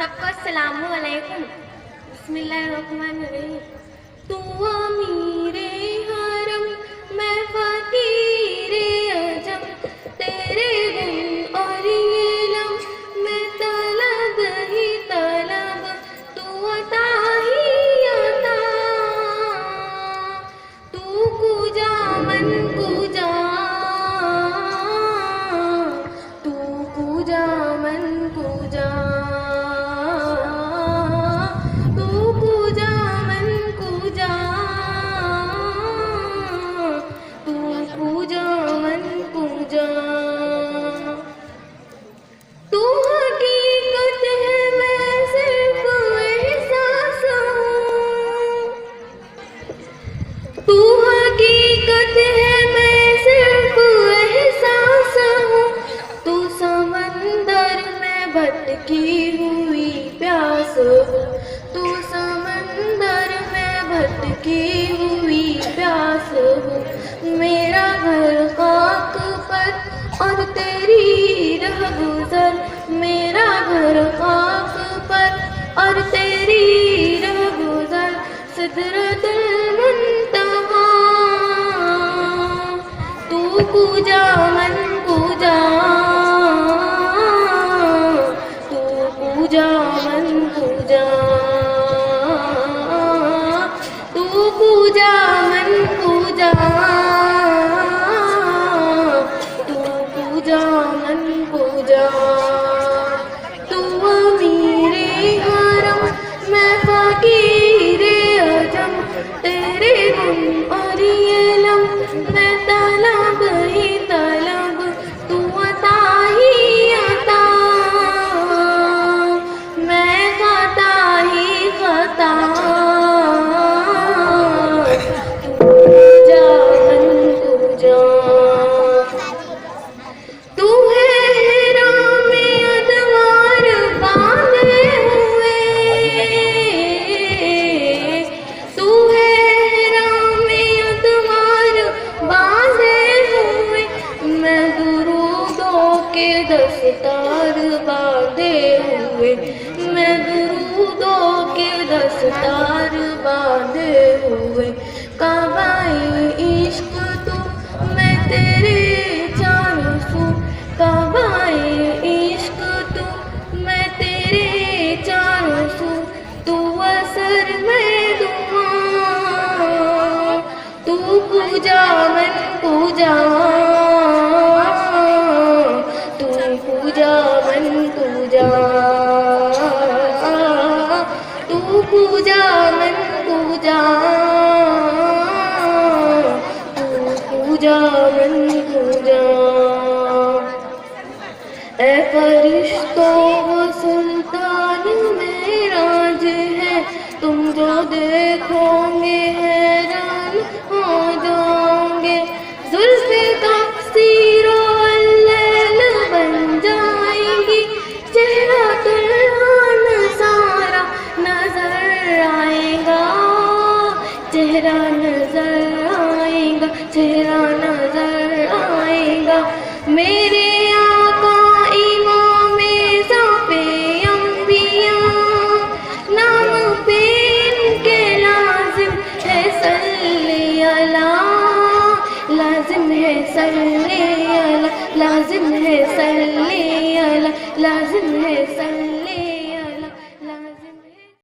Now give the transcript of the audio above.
सबको अस्सलामु अलैकुम। बिस्मिल्लाहिर्रहमानिर्रहीम। तू अमीरे हरम, मैं फकीरे अजम, तेरे गुण और इल्म मैं तलब ही तलब, तू अता ही अता, तू कुजा मन कुजा, तू कुजा मन कुजा, भटकी हुई प्यास हो, तू समंदर में भटकी हुई प्यास हो। मेरा घर खाक पर और तेरी रह गुजर, मेरा घर खाक पर और तेरी रह गुजर। सिदरतुल मुंतहा, तू कुजा मन कुजा, कुजा मन कुजा, तू कुजा मन कुजा, तू कुजा मन कुजा। तू अमीरे हरम, मैं फकीरे अजम, तेरे गुण और इल्म मैं तलब ही तलब, तू अता ही अता, दस्तार बांधे हुए, मैं दुरूदों के दस्तार बांधे हुए। काबाए इश्क तू, मैं तेरे चारों सू, काबाए इश्क तू, मैं तेरे चारों सू। तू असर में दुआ, तू पूजा मन पूजा, पूजा तू पूजा मन पूजा, तू पूजा मन पूजा। ऐ फरिश्तों वो सुल्तान मेराज है, तुम जो देखोगे हैरान हो जाओगे। जुल्फ़े तक़सीर अल-लैल बन जाएंगी, चेहरा तुल्हान सारा नजर आएगा, चेहरा नजर आएगा, चेहरा नजर आएगा। मेरे आका इमामे ज़ाफ़े अंबिया, नाम पे इनके लाजिम है सल्ले अला, लाजिम है सल्ले अला, लाजिम है सल्ले अला, लाजिम है सल्ले